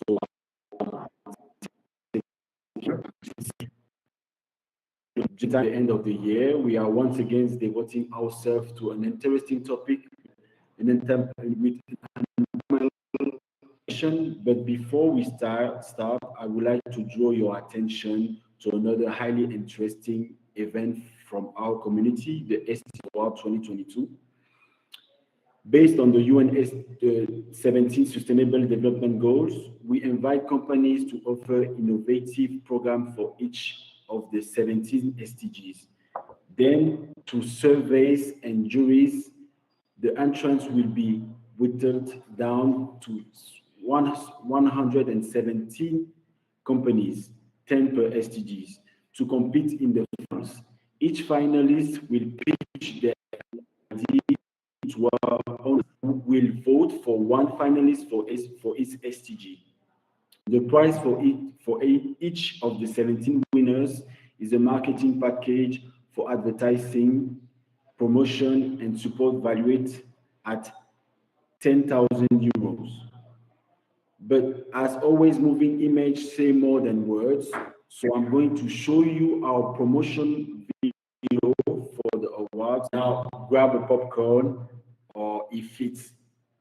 So at the end of the year, we are once again devoting ourselves to an interesting topic, with but before we start, I would like to draw your attention to another highly interesting event from our community, the SDG Award 2022. Based on the UN's the 17 Sustainable Development Goals, we invite companies to offer innovative programs for each of the 17 SDGs. Then, to surveys and juries, the entrance will be whittled down to 117 companies, 10 per SDGs, to compete in the finals. Each finalist will pitch their idea to our own, who will vote for one finalist for each SDG. The prize for each of the 17 winners is a marketing package for advertising, promotion, and support valued at 10,000 euros. But as always, moving image say more than words. So I'm going to show you our promotion video for the awards. Now grab a popcorn, or if it's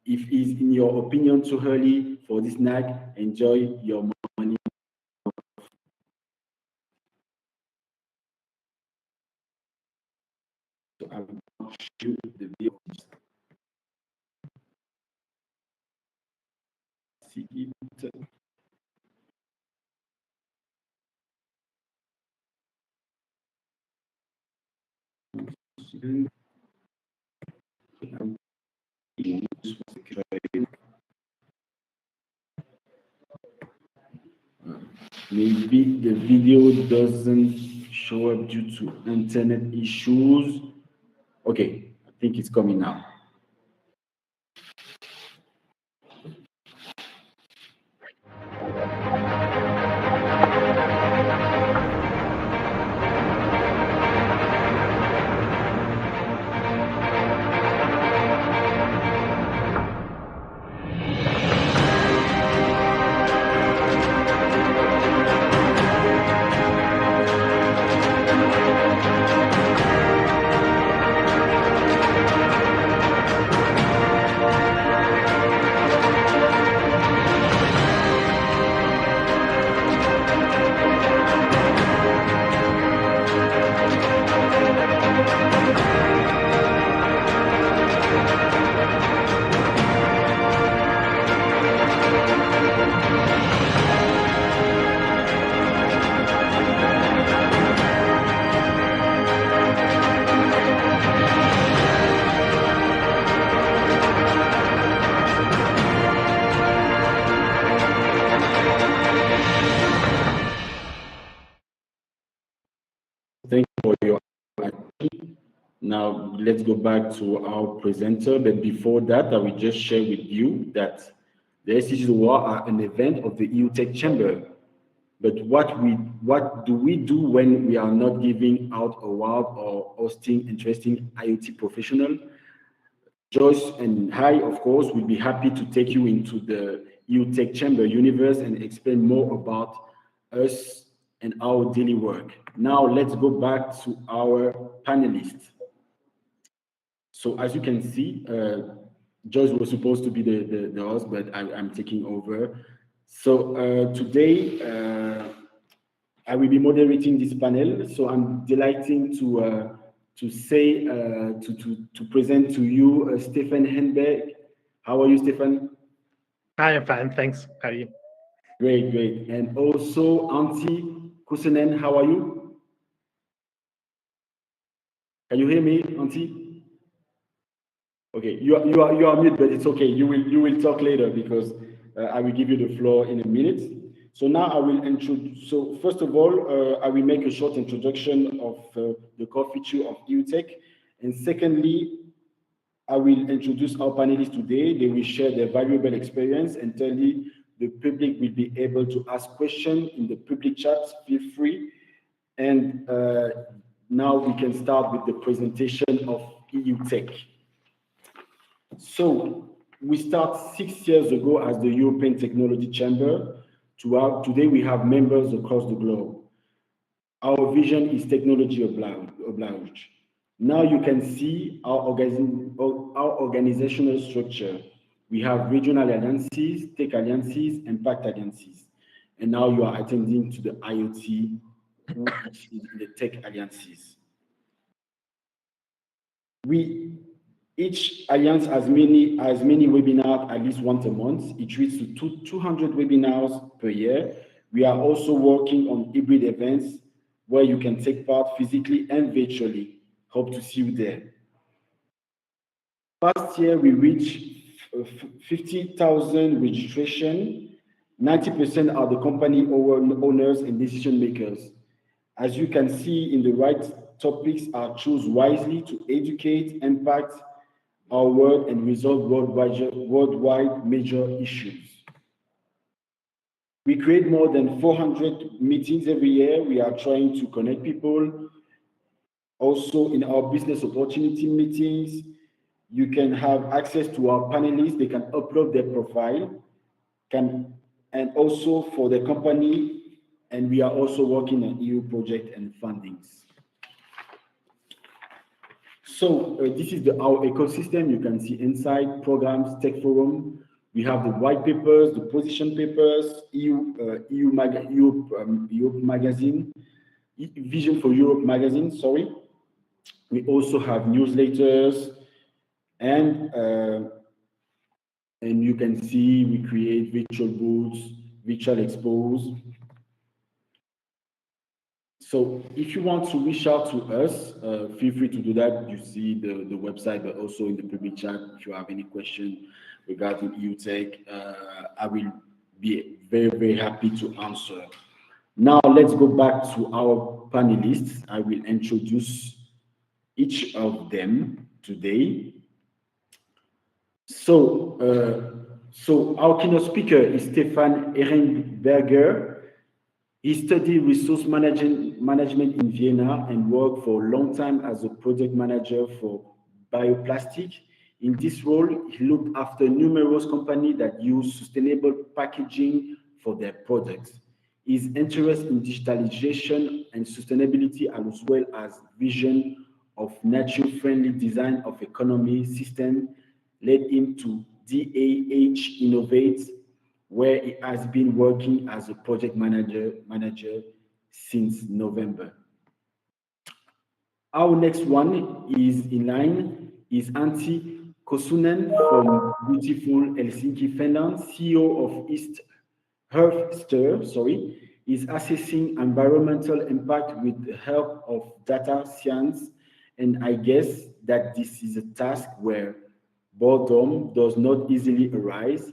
in your opinion too early for this snack, enjoy your money. So I will show the video. See it. Maybe the video doesn't show up due to internet issues. Okay, I think it's coming now. Thank you for your attention. Now let's go back to our presenter. But before that, I will just share with you that the SDGs Award are an event of the EU Tech Chamber. But what do we do when we are not giving out award or hosting interesting IoT professional? Joyce and I, of course, will be happy to take you into the EU Tech Chamber universe and explain more about us and our daily work. Now, let's go back to our panelists. So, as you can see, Joyce was supposed to be the host, but I'm taking over. So, today, I will be moderating this panel. So, I'm delighted to present to you Stefan Henberg. How are you, Stefan? Hi, I'm fine. Thanks. How are you? Great, great. And also, Antti Kuusinen, how are you? Can you hear me, Antti? Okay, you are mute, but it's okay. You will talk later because I will give you the floor in a minute. So now I will introduce. So first of all, I will make a short introduction of the core feature of EUTech, and secondly, I will introduce our panelists today. They will share their valuable experience, and thirdly, the public will be able to ask questions in the public chat. Feel free. And now we can start with the presentation of EUTech. So we start 6 years ago as the European Technology Chamber. Today, we have members across the globe. Our vision is technology obliged. Now you can see our organizational structure. We have regional alliances, tech alliances, impact alliances. And now you are attending to the IoT, which is the tech alliances. Each alliance has many webinars at least once a month. It reaches to 200 webinars per year. We are also working on hybrid events where you can take part physically and virtually. Hope to see you there. Last year, we reached 50,000 registration. 90% are the company owners and decision makers. As you can see in the right, topics are chosen wisely to educate, impact our world, and resolve worldwide major issues. We create more than 400 meetings every year. We are trying to connect people. Also, in our business opportunity meetings, you can have access to our panelists. They can upload their profile, and also for the company, and we are also working on EU project and fundings. So this is our ecosystem. You can see inside programs, tech forum. We have the white papers, the position papers, Europe magazine, Vision for Europe magazine. Sorry. We also have newsletters, and you can see we create virtual booths, virtual expos. So if you want to reach out to us, feel free to do that. You see the website, but also in the public chat, if you have any question regarding EUTech, I will be very, very happy to answer. Now, let's go back to our panelists. I will introduce each of them today. So our keynote speaker is Stefan Ehrenberger. He studied resource management in Vienna and worked for a long time as a project manager for bioplastic. In this role, he looked after numerous companies that use sustainable packaging for their products. His interest in digitalization and sustainability, as well as vision of nature-friendly design of economy system, led him to DAH Innovate, where he has been working as a project manager since November. Our next one is in line is Antti Kosunen from beautiful Helsinki, Finland, CEO of East Earthster, is assessing environmental impact with the help of data science, and I guess that this is a task where boredom does not easily arise.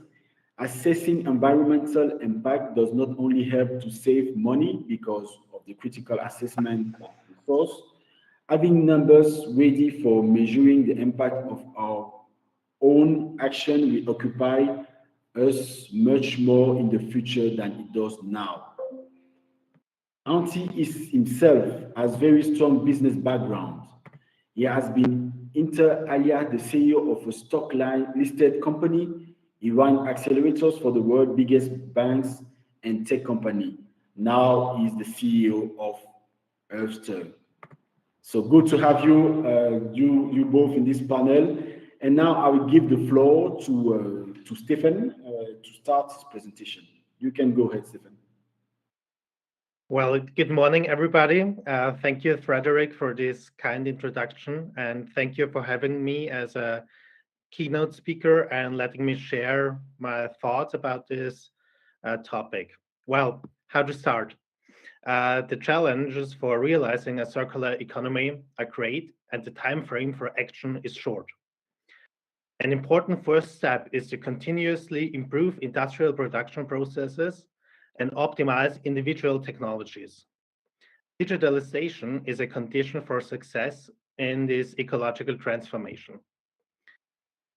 Assessing environmental impact does not only help to save money because of the critical assessment of resource. Having numbers ready for measuring the impact of our own action will occupy us much more in the future than it does now. Antti is himself has very strong business background. He has been inter alia the CEO of a stock listed company. He ran accelerators for the world's biggest banks and tech company. Now he's the CEO of Earthster. So good to have you both in this panel. And now I will give the floor to Stefan to start his presentation. You can go ahead, Stefan. Well, good morning, everybody. Thank you, Frederick, for this kind introduction, and thank you for having me as a keynote speaker and letting me share my thoughts about this topic. Well, how to start? The challenges for realizing a circular economy are great, and the time frame for action is short. An important first step is to continuously improve industrial production processes and optimize individual technologies. Digitalization is a condition for success in this ecological transformation.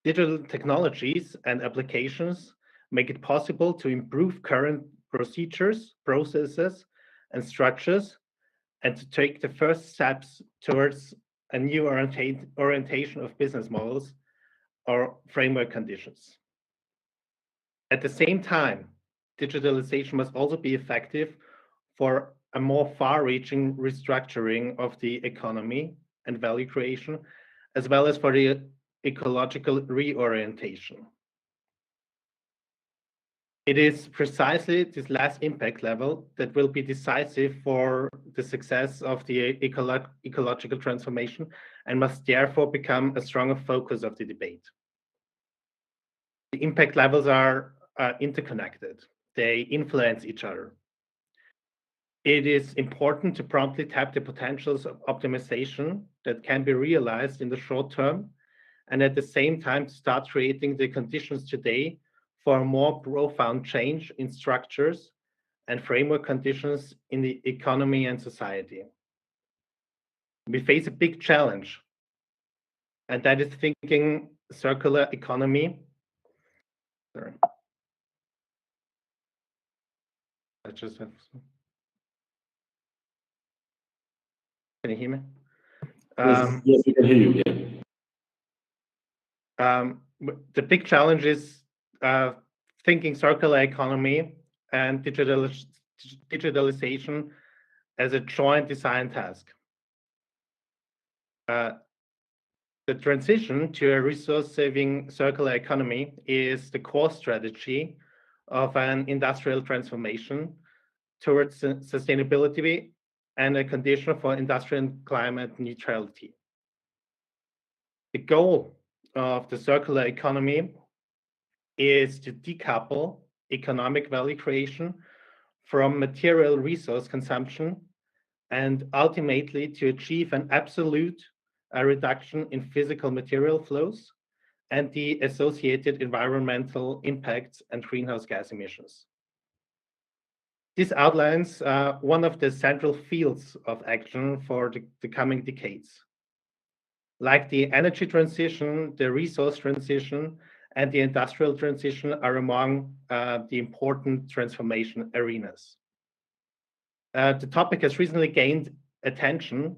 Digital technologies and applications make it possible to improve current procedures, processes, and structures, and to take the first steps towards a new orientation of business models or framework conditions. At the same time, digitalization must also be effective for a more far-reaching restructuring of the economy and value creation, as well as for the ecological reorientation. It is precisely this last impact level that will be decisive for the success of the ecological transformation and must therefore become a stronger focus of the debate. The impact levels are interconnected. They influence each other. It is important to promptly tap the potentials of optimization that can be realized in the short term, and at the same time start creating the conditions today for a more profound change in structures and framework conditions in the economy and society. We face a big challenge, and that is thinking circular economy. Sorry. I just have. Can you hear me? Yes, we can hear you. Yeah. The big challenge is thinking circular economy and digitalization as a joint design task. The transition to a resource-saving circular economy is the core strategy of an industrial transformation towards sustainability and a condition for industrial and climate neutrality. The goal of the circular economy is to decouple economic value creation from material resource consumption and ultimately to achieve an absolute reduction in physical material flows and the associated environmental impacts and greenhouse gas emissions. This outlines one of the central fields of action for the coming decades. Like the energy transition, the resource transition, and the industrial transition are among the important transformation arenas. The topic has recently gained attention,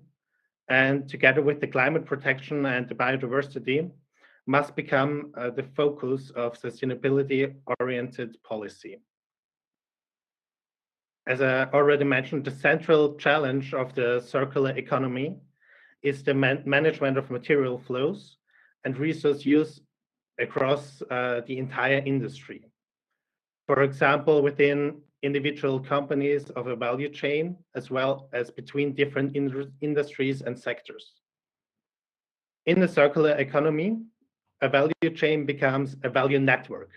and together with the climate protection and the biodiversity, must become the focus of sustainability-oriented policy. As I already mentioned, the central challenge of the circular economy is the management of material flows and resource use across the entire industry. For example, within individual companies of a value chain, as well as between different industries and sectors. In the circular economy, a value chain becomes a value network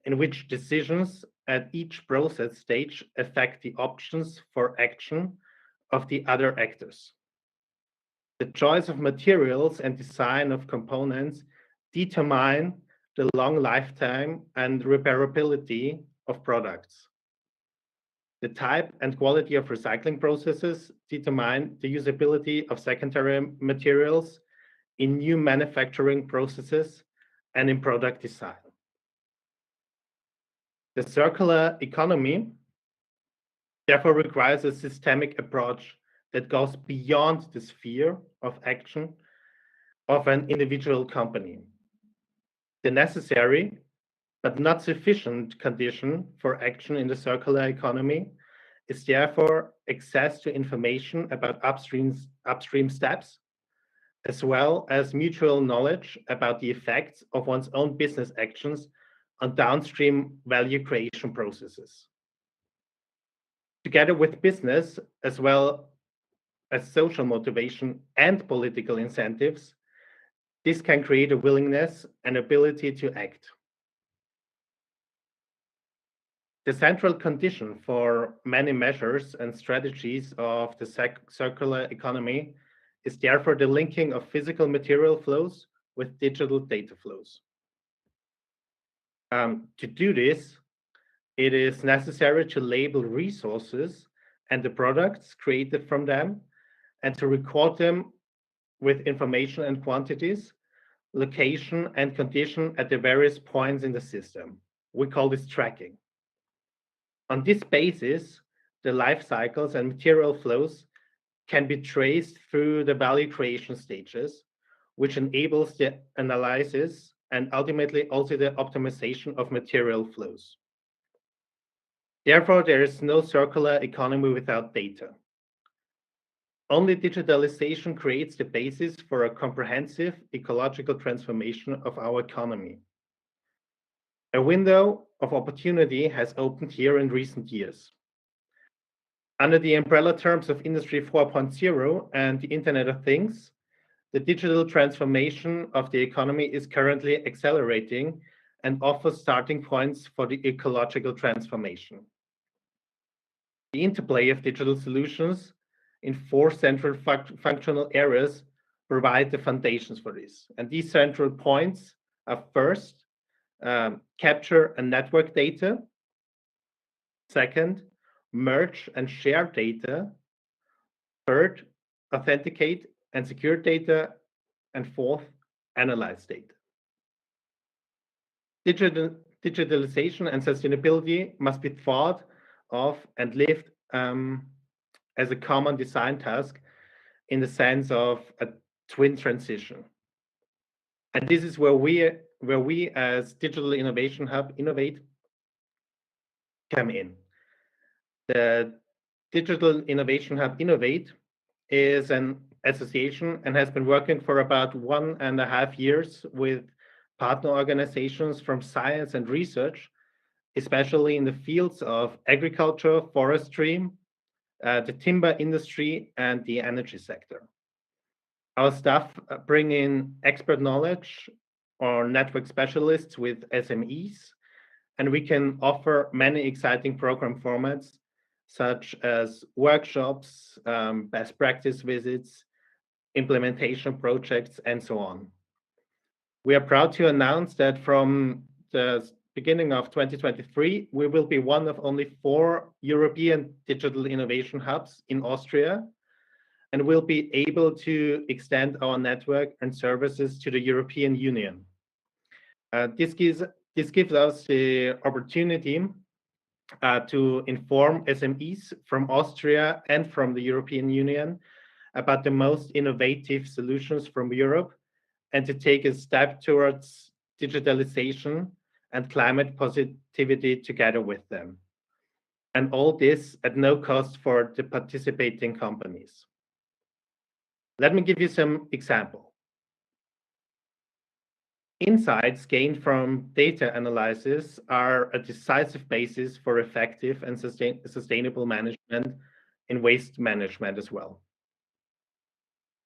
in which decisions at each process stage affect the options for action of the other actors. The choice of materials and design of components determine the long lifetime and repairability of products. The type and quality of recycling processes determine the usability of secondary materials in new manufacturing processes and in product design. The circular economy therefore requires a systemic approach that goes beyond the sphere of action of an individual company. The necessary but not sufficient condition for action in the circular economy is therefore access to information about upstream steps, as well as mutual knowledge about the effects of one's own business actions on downstream value creation processes. Together with business, as well as social motivation and political incentives, this can create a willingness and ability to act. The central condition for many measures and strategies of the circular economy is therefore the linking of physical material flows with digital data flows. To do this, it is necessary to label resources and the products created from them and to record them with information and quantities, location and condition at the various points in the system. We call this tracking. On this basis, the life cycles and material flows can be traced through the value creation stages, which enables the analysis and ultimately also the optimization of material flows. Therefore, there is no circular economy without data. Only digitalization creates the basis for a comprehensive ecological transformation of our economy. A window of opportunity has opened here in recent years. Under the umbrella terms of Industry 4.0 and the Internet of Things, the digital transformation of the economy is currently accelerating and offers starting points for the ecological transformation. The interplay of digital solutions in four central functional areas provide the foundations for this. And these central points are first, capture and network data. Second, merge and share data. Third, authenticate and secure data. And fourth, analyze data. Digitalization and sustainability must be thought of and lived as a common design task in the sense of a twin transition. And this is where we as Digital Innovation Hub Innovate come in. The Digital Innovation Hub Innovate is an association and has been working for about 1.5 years with partner organizations from science and research, especially in the fields of agriculture, forestry, the timber industry, and the energy sector. Our staff bring in expert knowledge or network specialists with SMEs, and we can offer many exciting program formats such as workshops, best practice visits, implementation projects, and so on. We are proud to announce that from the beginning of 2023, we will be one of only 4 European digital innovation hubs in Austria, and will be able to extend our network and services to the European Union. This gives us the opportunity to inform SMEs from Austria and from the European Union about the most innovative solutions from Europe, and to take a step towards digitalization and climate positivity together with them. And all this at no cost for the participating companies. Let me give you some example. Insights gained from data analysis are a decisive basis for effective and sustainable management in waste management as well.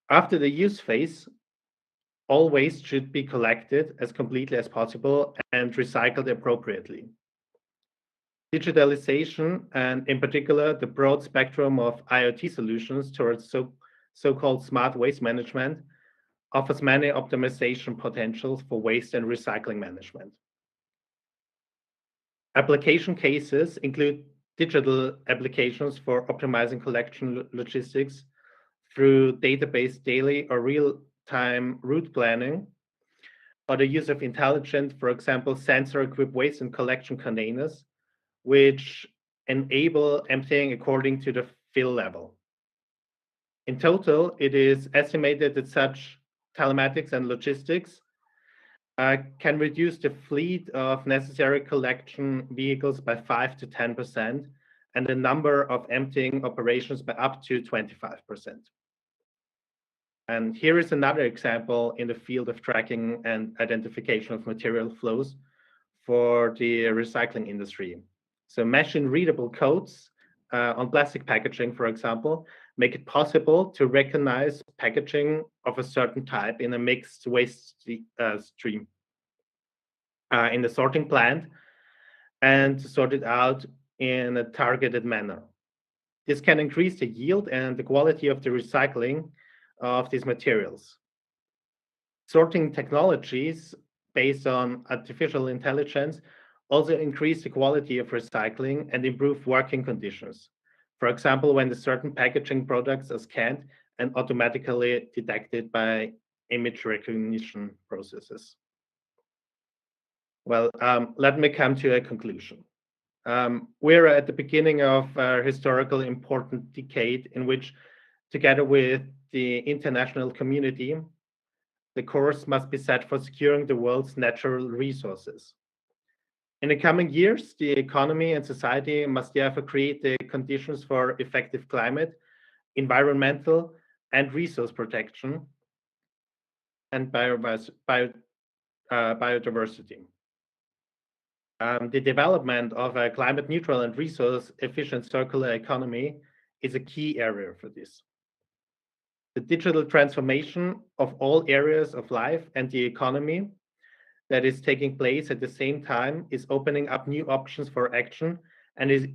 After the use phase, all waste should be collected as completely as possible and recycled appropriately. Digitalization, and in particular, the broad spectrum of IoT solutions towards so-called smart waste management, offers many optimization potentials for waste and recycling management. Application cases include digital applications for optimizing collection logistics through database daily or real-time route planning, or the use of intelligent, for example, sensor-equipped waste and collection containers, which enable emptying according to the fill level. In total, it is estimated that such telematics and logistics can reduce the fleet of necessary collection vehicles by 5 to 10%, and the number of emptying operations by up to 25%. And here is another example in the field of tracking and identification of material flows for the recycling industry. So machine-readable codes on plastic packaging, for example, make it possible to recognize packaging of a certain type in a mixed waste stream in the sorting plant, and sort it out in a targeted manner. This can increase the yield and the quality of the recycling of these materials. Sorting technologies based on artificial intelligence also increase the quality of recycling and improve working conditions. For example, when the certain packaging products are scanned and automatically detected by image recognition processes. Well, let me come to a conclusion. We're at the beginning of a historical important decade in which, together with the international community, the course must be set for securing the world's natural resources. In the coming years, the economy and society must therefore create the conditions for effective climate, environmental and resource protection, and biodiversity. The development of a climate neutral and resource efficient circular economy is a key area for this. The digital transformation of all areas of life and the economy that is taking place at the same time is opening up new options for action and is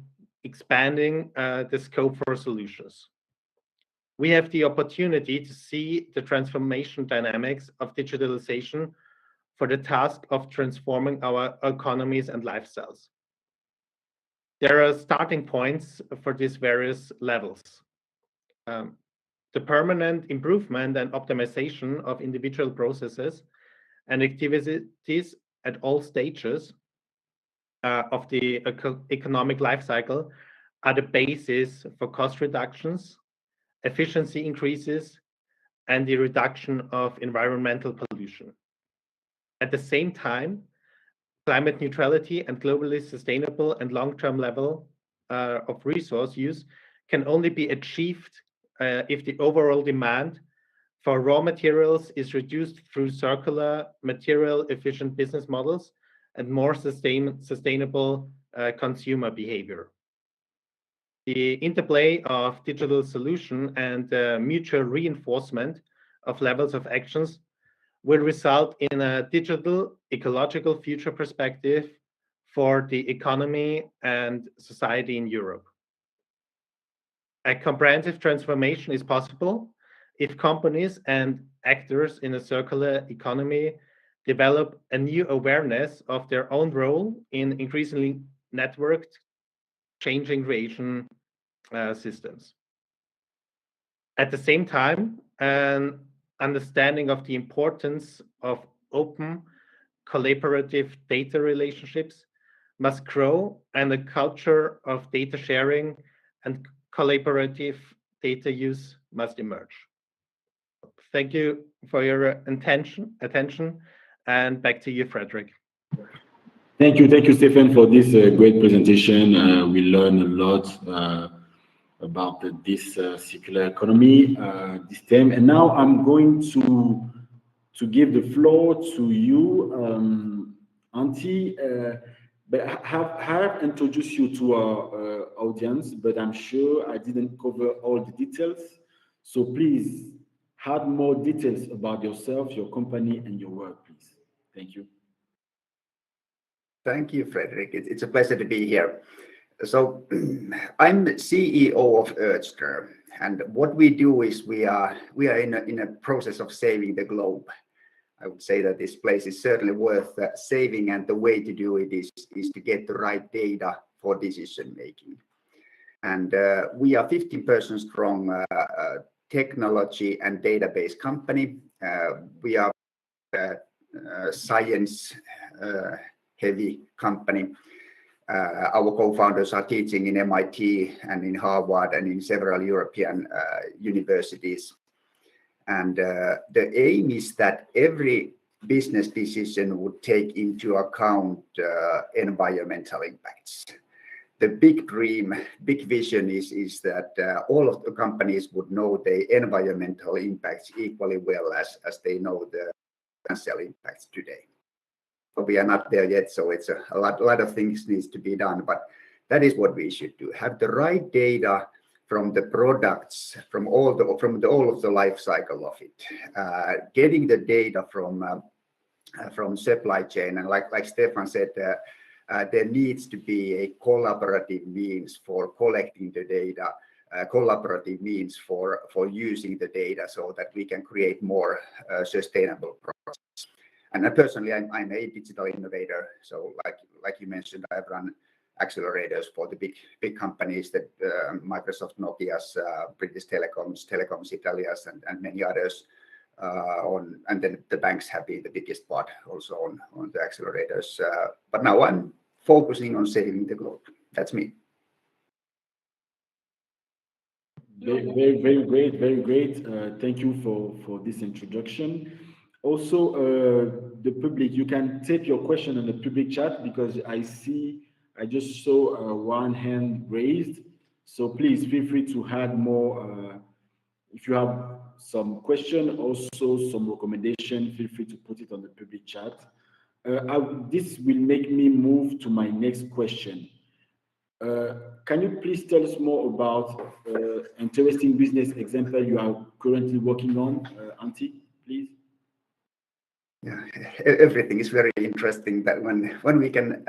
expanding the scope for solutions. We have the opportunity to see the transformation dynamics of digitalization for the task of transforming our economies and lifestyles. There are starting points for these various levels. The permanent improvement and optimization of individual processes and activities at all stages of the economic life cycle are the basis for cost reductions, efficiency increases, and the reduction of environmental pollution. At the same time, climate neutrality and globally sustainable and long-term level of resource use can only be achieved if the overall demand for raw materials is reduced through circular, material efficient business models and more sustainable consumer behavior. The interplay of digital solution and mutual reinforcement of levels of actions will result in a digital ecological future perspective for the economy and society in Europe. A comprehensive transformation is possible if companies and actors in a circular economy develop a new awareness of their own role in increasingly networked changing creation systems. At the same time, an understanding of the importance of open, collaborative data relationships must grow, and a culture of data sharing and collaborative data use must emerge. Thank you for your attention, and back to you, Frederick. Thank you, Stefan, for this great presentation. We learned a lot about this circular economy, this theme. And now I'm going to give the floor to you, Antti. But I have introduced you to our audience, but I'm sure I didn't cover all the details. So please add more details about yourself, your company, and your work, please. Thank you. Thank you, Frederick. It's a pleasure to be here. So I'm the CEO of Earthster, and what we do is we are in a process of saving the globe. I would say that this place is certainly worth saving, and the way to do it is to get the right data for decision making. And we are 15 persons strong technology and database company. We are a science heavy company. Our co-founders are teaching in MIT and in Harvard and in several European universities. And the aim is that every business decision would take into account environmental impacts. The big dream, big vision is that all of the companies would know the environmental impacts equally well as they know the financial impacts today. But we are not there yet, so it's a lot of things needs to be done. But that is what we should do: have the right data from the products, from all of the life cycle of it, getting the data from supply chain, and like Stefan said, there needs to be a collaborative means for collecting the data, collaborative means for using the data, so that we can create more sustainable products. And personally, I'm a digital innovator. So like you mentioned, I've run accelerators for the big companies that Microsoft, Nokia's, British Telecoms, Telecoms Italias, and many others. And then the banks have been the biggest part also on the accelerators. But now I'm focusing on saving the globe. That's me. Very great. Thank you for this introduction. Also, the public, you can type your question on the public chat because I just saw one hand raised. So please feel free to add more. If you have some question, also some recommendation, feel free to put it on the public chat. This will make me move to my next question. Can you please tell us more about interesting business example you are currently working on, Antti, please? Yeah, everything is very interesting. That when we can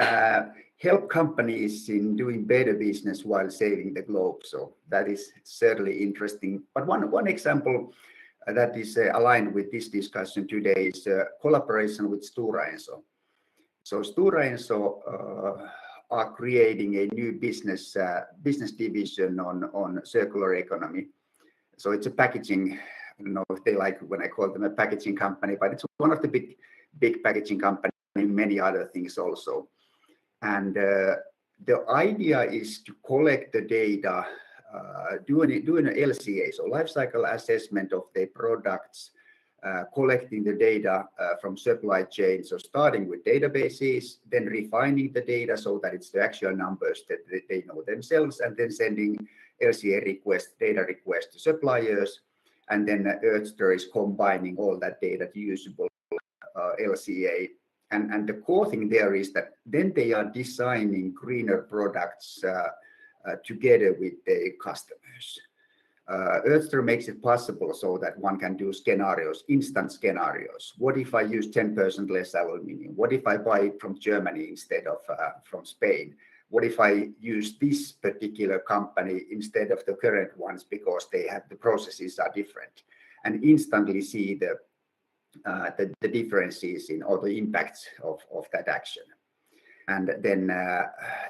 help companies in doing better business while saving the globe, so that is certainly interesting. But one example that is aligned with this discussion today is collaboration with Stora Enso. So Stora Enso are creating a new business division on circular economy. So it's a packaging. I don't know if they like when I call them a packaging company, but it's one of the big packaging companies, many other things also. And the idea is to collect the data, doing an LCA, so life cycle assessment of their products, collecting the data from supply chain. So starting with databases, then refining the data so that it's the actual numbers that they know themselves, and then sending LCA data request to suppliers. And then Earthster is combining all that data to usable LCA. And the core thing there is that then they are designing greener products together with the customers. Earthster makes it possible so that one can do scenarios, instant scenarios. What if I use 10% less aluminum? What if I buy it from Germany instead of from Spain? What if I use this particular company instead of the current ones because the processes are different, and instantly see the differences in all the impacts of that action. And then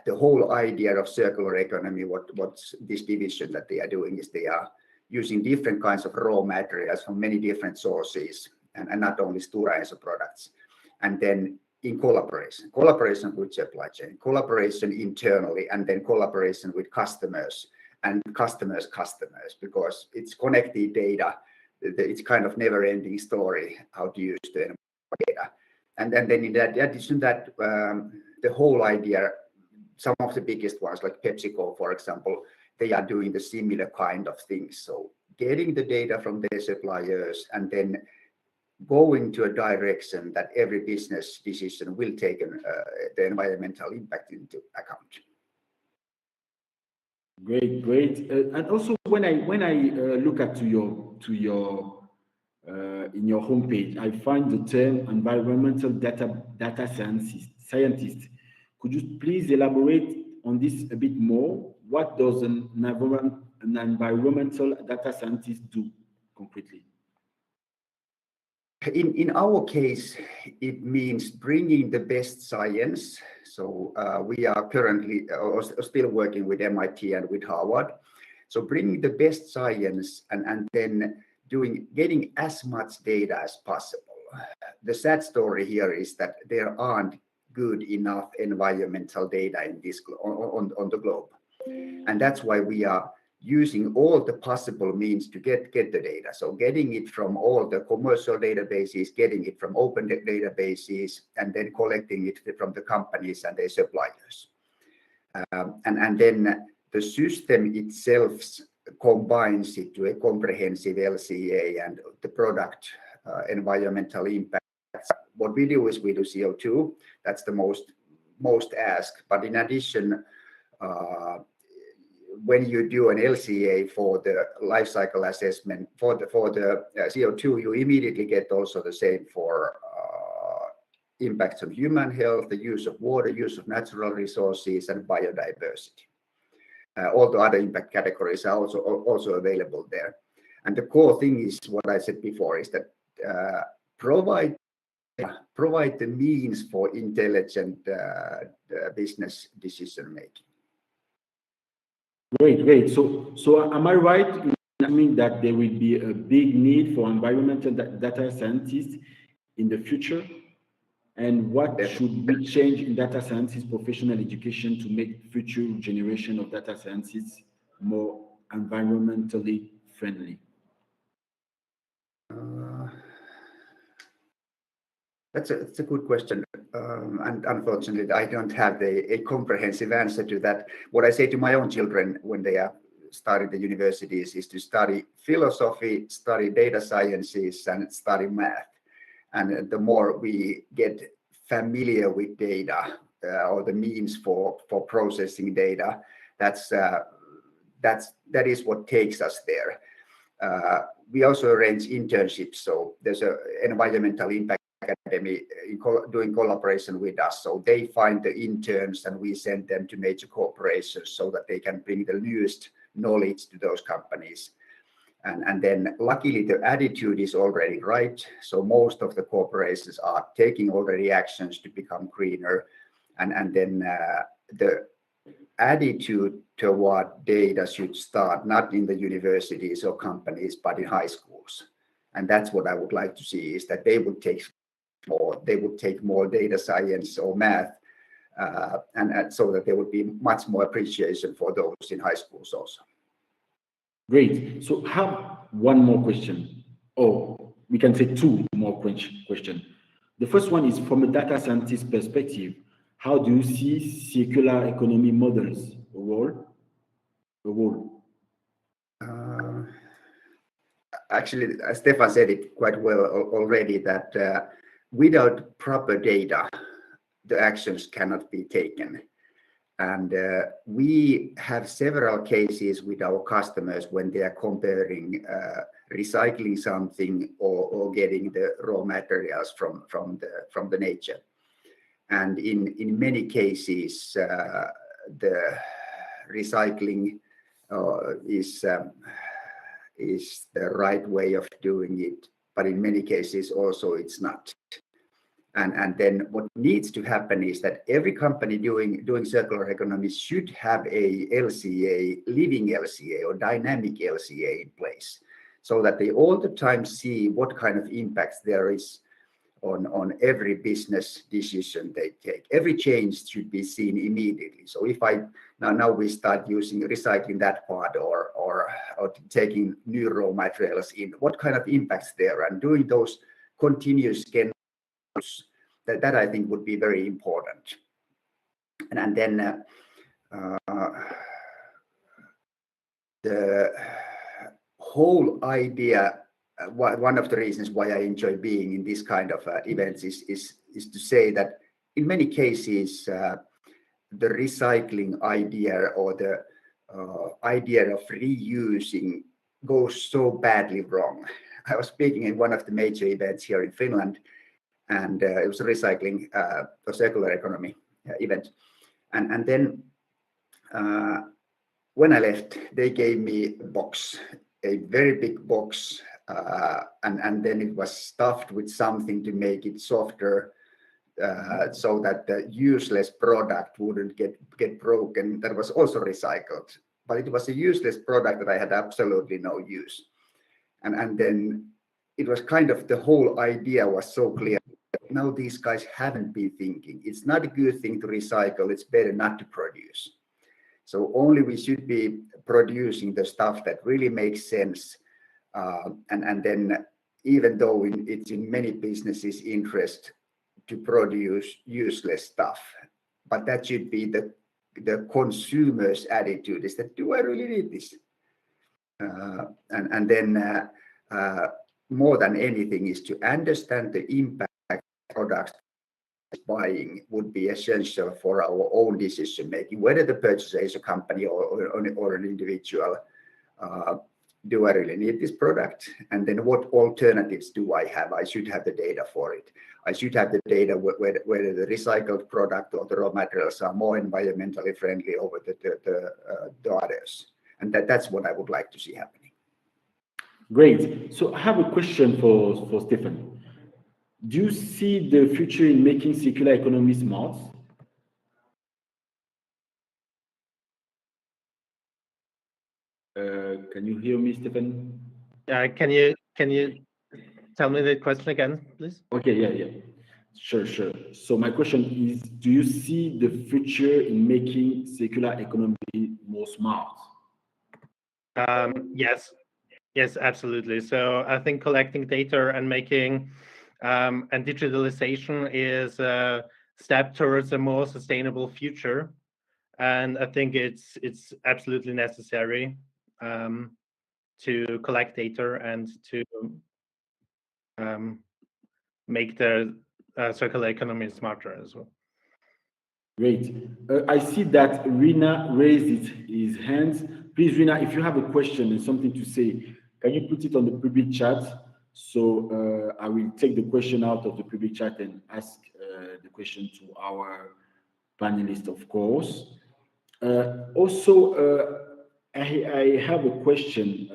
the whole idea of circular economy, what's this division that they are doing is they are using different kinds of raw materials from many different sources, and not only Stora Enso products. And then in collaboration with supply chain, collaboration internally, and then collaboration with customers and customers, because it's connected data. It's kind of never-ending story how to use the data. And then in addition that, the whole idea, some of the biggest ones like PepsiCo, for example, they are doing the similar kind of things. So getting the data from their suppliers and then going to a direction that every business decision will take the environmental impact into account. Great. And also, when I look at your in your homepage, I find the term environmental data scientist. Could you please elaborate on this a bit more? What does an environmental data scientist do concretely? In our case, it means bringing the best science. So we are currently still working with MIT and with Harvard. So bringing the best science and then getting as much data as possible. The sad story here is that there aren't good enough environmental data in this on the globe, and that's why we are using all the possible means to get the data. So getting it from all the commercial databases, getting it from open databases, and then collecting it from the companies and their suppliers. And then the system itself combines it to a comprehensive LCA and the product environmental impact. What we do is we do CO2. That's the most asked. But in addition, when you do an LCA for the life cycle assessment for the CO2, you immediately get also the same for impacts on human health, the use of water, use of natural resources, and biodiversity. All the other impact categories are also available there. And the core thing is what I said before, is that provide the means for intelligent business decision making. Great. So am I right in assuming that there will be a big need for environmental data scientists in the future? And what should we change in data scientists professional education to make future generation of data scientists more environmentally friendly? That's a good question. And unfortunately, I don't have a comprehensive answer to that. What I say to my own children when they are starting the universities is to study philosophy, study data sciences, and study math. And the more we get familiar with data or the means for processing data, that is what takes us there. We also arrange internships. So there's an environmental impact academy doing collaboration with us. So they find the interns and we send them to major corporations so that they can bring the newest knowledge to those companies. And then luckily the attitude is already right. So most of the corporations are taking already actions to become greener. And then the attitude toward data should start not in the universities or companies, but in high schools. And that's what I would like to see, is that they would take more data science or math, and so that there would be much more appreciation for those in high schools also. Great. So I have one more question, or we can say two more questions. The first one is from a data scientist perspective. How do you see circular economy models a role? Actually, Stefan said it quite well already, that without proper data, the actions cannot be taken. And we have several cases with our customers when they are comparing recycling something or getting the raw materials from the nature. And in many cases, the recycling is the right way of doing it, but in many cases also it's not. And then what needs to happen is that every company doing circular economy should have a LCA, living LCA or dynamic LCA in place, so that they all the time see what kind of impacts there is on every business decision they take. Every change should be seen immediately. So if now we start using recycling that part or taking new raw materials in, what kind of impacts there, and doing those continuous scan, that I think would be very important. And then the whole idea, one of the reasons why I enjoy being in this kind of events is to say that in many cases the recycling idea or the idea of reusing goes so badly wrong. I was speaking in one of the major events here in Finland, and it was a recycling or circular economy event. And then when I left, they gave me a box, a very big box, and then it was stuffed with something to make it softer, so that the useless product wouldn't get broken. That was also recycled, but it was a useless product that I had absolutely no use. And then it was kind of, the whole idea was so clear. Now these guys haven't been thinking. It's not a good thing to recycle. It's better not to produce. So only we should be producing the stuff that really makes sense. And then even though it's in many businesses' interest to produce useless stuff, but that should be the consumer's attitude, is that, do I really need this? And then more than anything is to understand the impact products buying would be essential for our own decision making, whether the purchaser is a company or an individual. Do I really need this product? And then what alternatives do I have? I should have the data for it. I should have the data whether the recycled product or the raw materials are more environmentally friendly over the others. And that's what I would like to see happening. Great. So I have a question for Stefan. Do you see the future in making circular economy smart? Can you hear me, Stefan? Can you tell me the question again, please? Okay, yeah. Sure. So my question is, do you see the future in making circular economy more smart? Yes, absolutely. So I think collecting data and making And digitalization is a step towards a more sustainable future. And I think it's absolutely necessary to collect data and to make the circular economy smarter as well. Great. I see that Rina raised his hands. Please, Rina, if you have a question and something to say, can you put it on the public chat? So I will take the question out of the public chat and ask the question to our panelists, of course. Also, I have a question.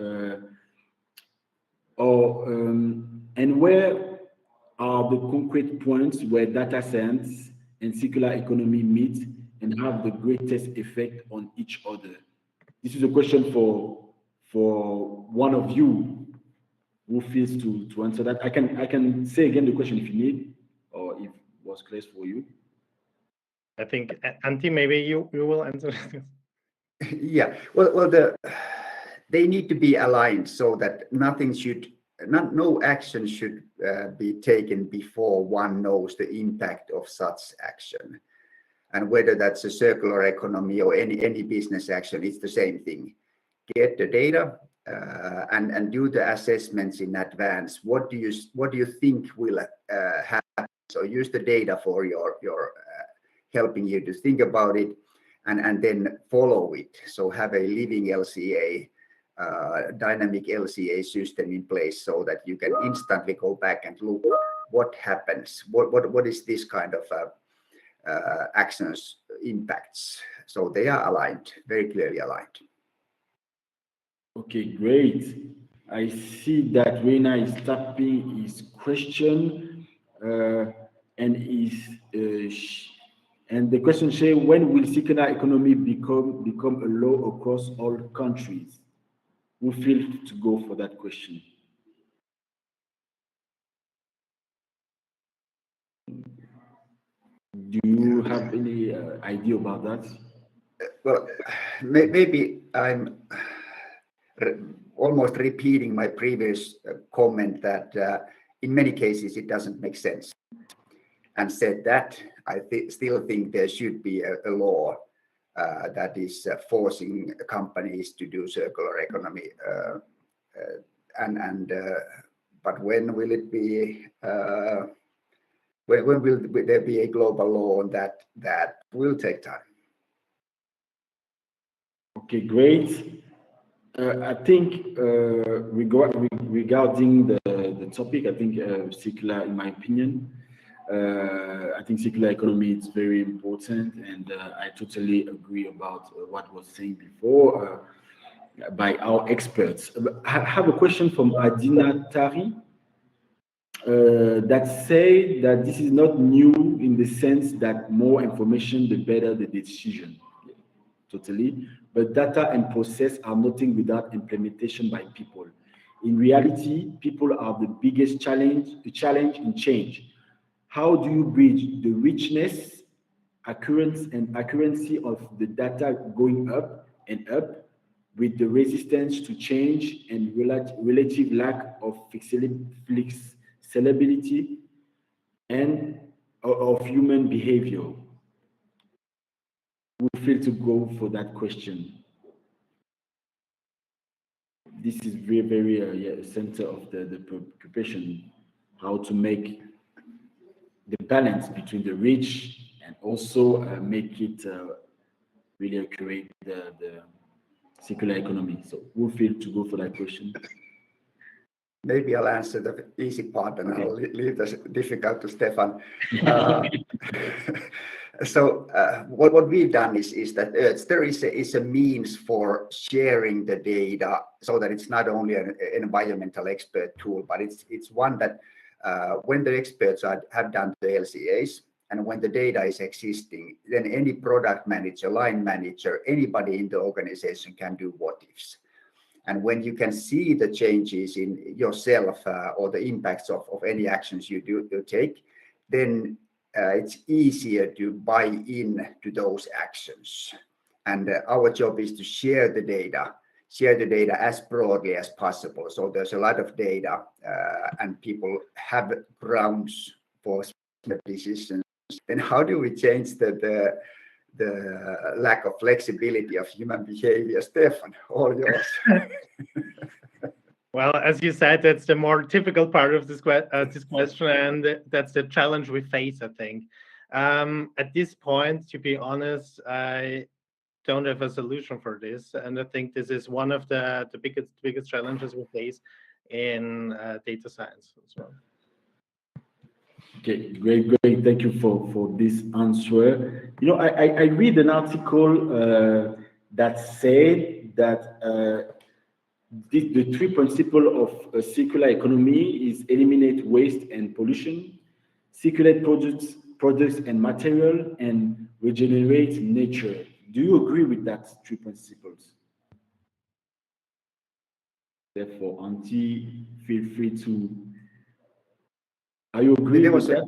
And where are the concrete points where data science and circular economy meet and have the greatest effect on each other? This is a question for one of you who feels to answer that. I can say again the question if you need, or if it was clear for you. I think Antti, maybe you will answer this. Yeah, well, they need to be aligned so that no action should be taken before one knows the impact of such action. And whether that's a circular economy or any business action, it's the same thing. Get the data and do the assessments in advance. What do you think will happen? So use the data for your helping you to think about it, and then follow it. So have a living LCA, dynamic LCA system in place so that you can instantly go back and look what happens, what is this kind of actions impacts. So they are aligned, very clearly aligned. Okay, great. I see that Reina is tapping his question, and the question says, when will circular economy become a law across all countries? Who feels to go for that question? Do you have any idea about that? Well, maybe I'm almost repeating my previous comment that in many cases it doesn't make sense. And said that, I still think there should be a law that is forcing companies to do circular economy. But when will it be? When will there be a global law on that? That will take time. Okay, great. I think regarding the topic, I think circular, in my opinion, I think circular economy is very important, and I totally agree about what was saying before by our experts. I have a question from Adina Tari that say that this is not new in the sense that more information, the better the decision. Totally. But data and process are nothing without implementation by people. In reality, people are the biggest challenge in change. How do you bridge the richness, accuracy of the data going up and up with the resistance to change and relative lack of flexibility and of human behavior? We feel to go for that question. This is very, very center of the preoccupation, how to make the balance between the rich and also make it really create the circular economy. So we'll feel to go for that question. Maybe I'll answer the easy part and I'll leave the difficult to Stefan. So what we've done is that there is a means for sharing the data so that it's not only an environmental expert tool, but it's one that when the experts have done the LCAs and when the data is existing, then any product manager, line manager, anybody in the organization can do what ifs. And when you can see the changes in yourself or the impacts of any actions you take, then it's easier to buy in to those actions. And our job is to share the data share the data as broadly as possible. So there's a lot of data and people have grounds for decisions. Then how do we change the lack of flexibility of human behavior? Stefan, all yours. Well, as you said, that's the more difficult part of this question, and that's the challenge we face, I think. At this point, to be honest, I don't have a solution for this, and I think this is one of the biggest challenges we face in data science as well. Okay, great. Thank you for this answer. You know, I read an article that said that the three principles of a circular economy is eliminate waste and pollution, circulate products and material, and regenerate nature. Do you agree with that three principles? Therefore, Auntie, feel free to. Are you agree with that?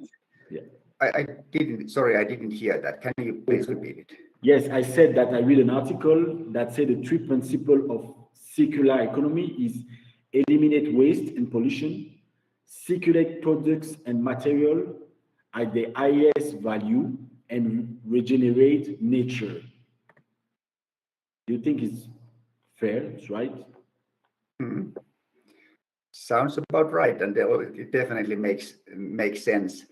Yeah. I didn't hear that. Can you please repeat it? Yes, I said that I read an article that said the three principles of circular economy is eliminate waste and pollution, circulate products and material at the highest value, and regenerate nature. Do you think it's fair? It's right? Mm-hmm. Sounds about right, and it definitely makes sense.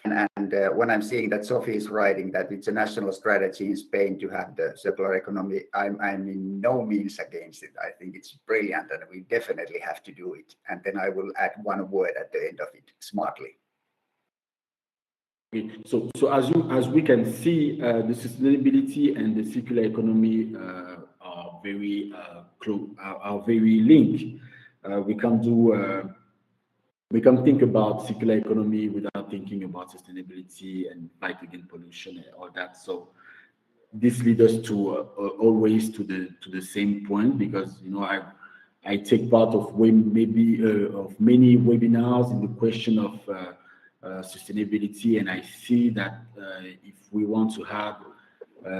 And when I'm seeing that Sophie is writing that it's a national strategy in Spain to have the circular economy, I'm in no means against it. I think it's brilliant, and we definitely have to do it. And then I will add one word at the end of it: smartly. Okay. So as we can see, the sustainability and the circular economy are very close, are very linked. We can think about circular economy without thinking about sustainability and fight against pollution and all that. So this leads us to always to the same point, because you know I take part of many webinars in the question of sustainability, and I see that if we want to have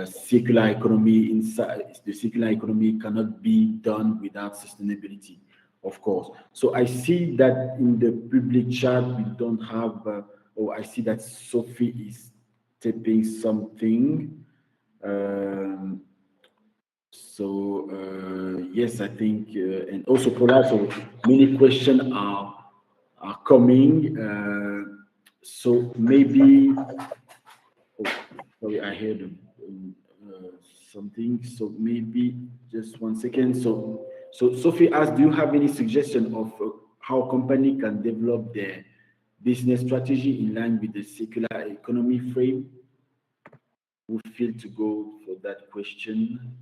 circular economy inside, the circular economy cannot be done without sustainability, of course. So I see that in the public chat we don't have. I see that Sophie is typing something. Yes, I think, and also Paula. So many questions are coming. So maybe, sorry, I heard something. So maybe just 1 second. So Sophie asked, do you have any suggestion of how a company can develop their business strategy in line with the circular economy frame? We feel to go for that question.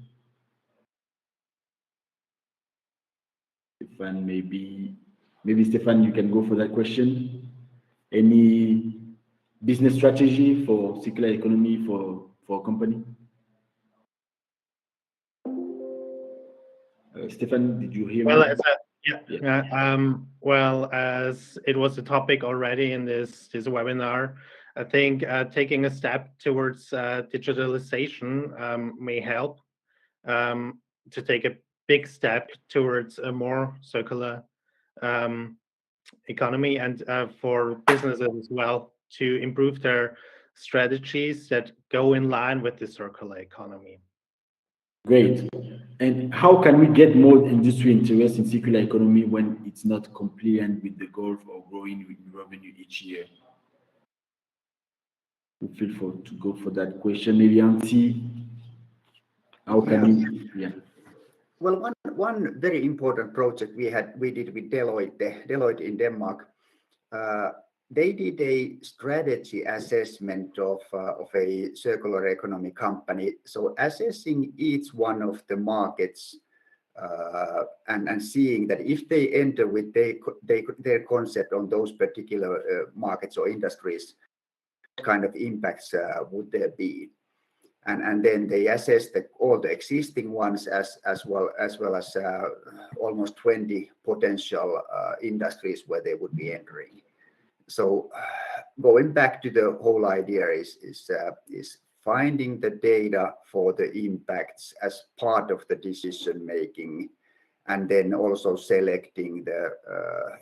Stefan, maybe Stefan, you can go for that question. Any business strategy for circular economy for a company? Stefan, did you hear me? Well, as it was a topic already in this webinar, I think taking a step towards digitalization may help to take a big step towards a more circular economy, and for businesses as well to improve their strategies that go in line with the circular economy. Great. And how can we get more industry interest in circular economy when it's not compliant with the goal of growing revenue each year? We feel to go for that question. Maybe Auntie, how can we? Yeah. Well, one very important project we did with Deloitte in Denmark. They did a strategy assessment of a circular economy company. So assessing each one of the markets and seeing that if they enter with their concept on those particular markets or industries, what kind of impacts would there be? And then they assessed all the existing ones as well as almost 20 potential industries where they would be entering. So going back to the whole idea is finding the data for the impacts as part of the decision making, and then also selecting the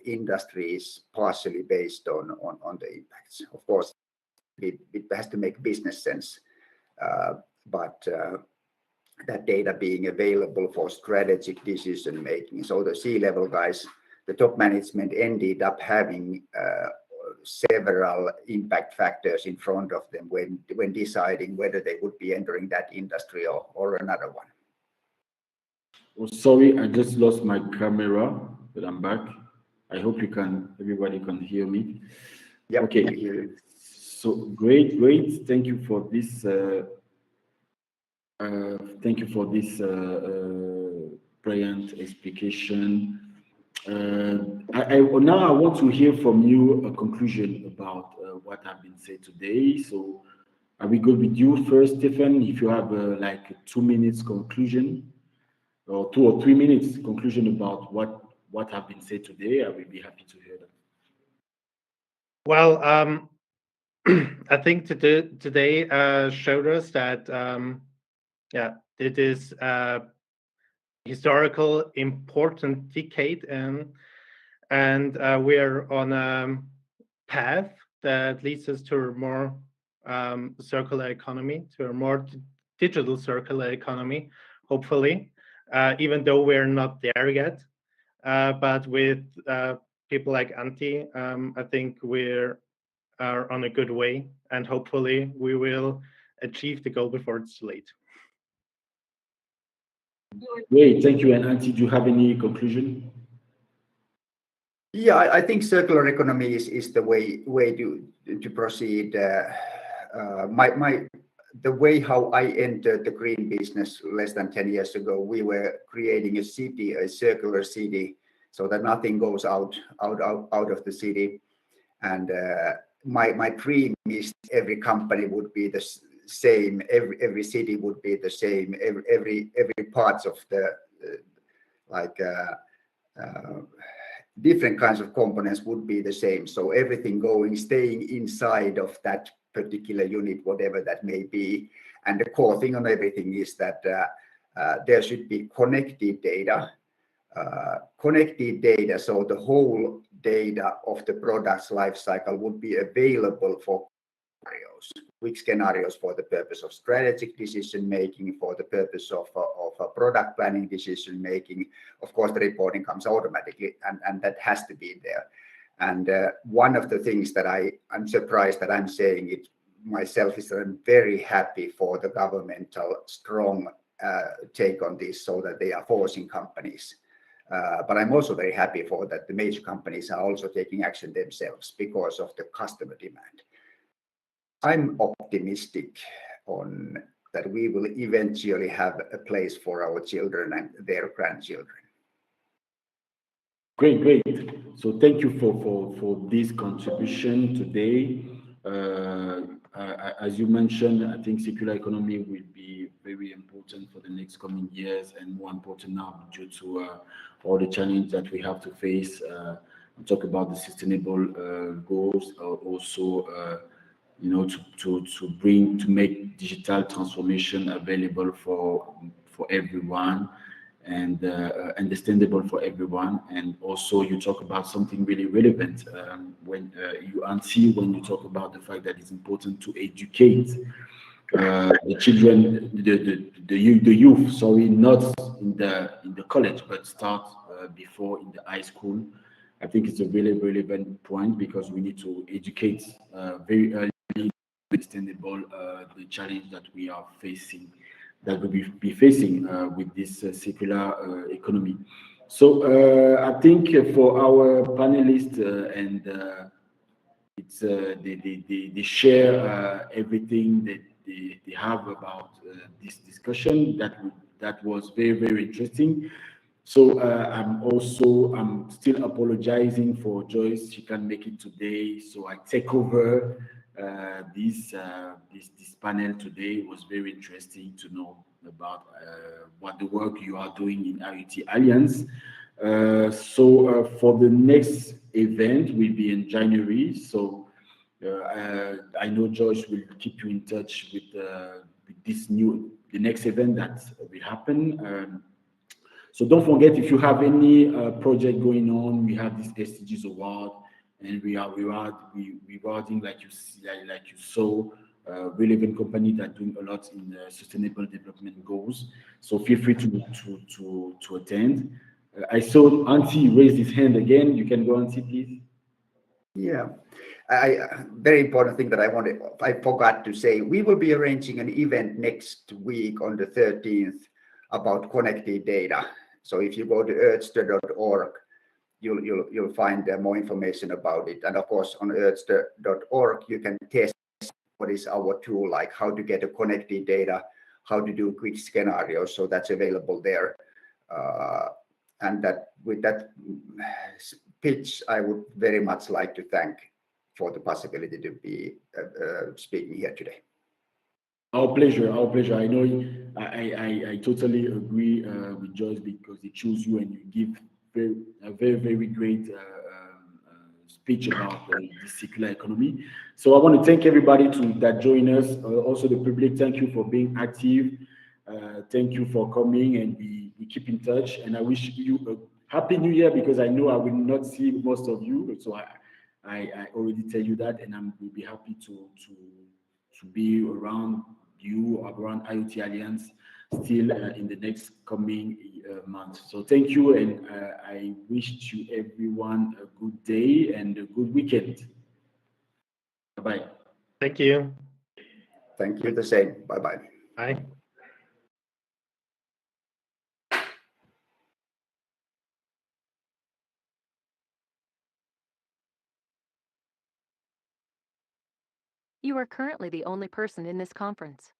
industries partially based on the impacts. Of course, it has to make business sense, but that data being available for strategic decision making. So the C-level guys, the top management ended up having several impact factors in front of them when deciding whether they would be entering that industry or another one. Oh, sorry, I just lost my camera, but I'm back. I hope everybody can hear me. Yeah, okay. We hear you. So great. Thank you for this. Brilliant explication. Now I want to hear from you a conclusion about what have been said today. So, are we good with you first, Stefan? If you have like a 2 minutes conclusion, or 2 or 3 minutes conclusion about what have been said today, I will be happy to hear that. Well, I think today showed us that it is a historical important decade, and we're on a path that leads us to a more circular economy, to a more digital circular economy, hopefully, even though we're not there yet. But with people like Antti, I think we're on a good way, and hopefully we will achieve the goal before it's too late. Great, thank you. And Antti, do you have any conclusion? Yeah, I think circular economy is the way to proceed. The way how I entered the green business less than 10 years ago, we were creating a city, a circular city, so that nothing goes out of the city. And my dream is every company would be the same, every city would be the same, every parts of the different kinds of components would be the same. So everything staying inside of that particular unit, whatever that may be. And the core thing on everything is that there should be connected data. So the whole data of the product's life cycle would be available for scenarios for the purpose of strategic decision making, for the purpose of product planning decision making. Of course, the reporting comes automatically, and that has to be there. And one of the things that I'm surprised that I'm saying it myself is that I'm very happy for the governmental strong take on this, so that they are forcing companies. But I'm also very happy for that the major companies are also taking action themselves because of the customer demand. I'm optimistic on that we will eventually have a place for our children and their grandchildren. Great. So thank you for this contribution today. As you mentioned, I think circular economy will be very important for the next coming years, and more important now due to all the challenges that we have to face. Talk about the sustainable goals, also to make digital transformation available for everyone, and understandable for everyone. And also you talk about something really relevant when you talk about the fact that it's important to educate the children, the youth, sorry, not in the college, but start before in the high school. I think it's a really relevant point, because we need to educate very early, understandable the challenge that we are facing, that we will be facing with this circular economy. So I think for our panelists and it's they share everything that they have about this discussion. That was very interesting. So I'm still apologizing for Joyce. She can't make it today, so I take over this panel today. It was very interesting to know about what the work you are doing in IoT Alliance. So for the next event will be in January. So I know Joyce will keep you in touch with the next event that will happen. So don't forget, if you have any project going on, we have this SDGs award, and we are rewarding, like you see, like you saw, relevant companies that are doing a lot in sustainable development goals. So feel free to attend. I saw Auntie raised his hand again. You can go, Auntie, please. Yeah, very important thing that I forgot to say. We will be arranging an event next week on the 13th about connected data. So if you go to earthster.org, you'll find more information about it. And of course, on earthster.org, you can test what is our tool, like how to get a connected data, how to do quick scenarios. So that's available there. And that with that pitch, I would very much like to thank for the possibility to be speaking here today. Our pleasure, our pleasure. I know I totally agree with Joyce, because they choose you and you give a very great speech about the circular economy. So I want to thank everybody that joined us. Also the public, thank you for being active. Thank you for coming, and we keep in touch. And I wish you a happy New Year, because I know I will not see most of you. So I already tell you that, and will be happy to be around you, around IoT Alliance, still in the next coming months. So thank you, and I wish you everyone a good day and a good weekend. Bye-bye. Thank you. Thank you, the same. Bye-bye. Bye. You are currently the only person in this conference.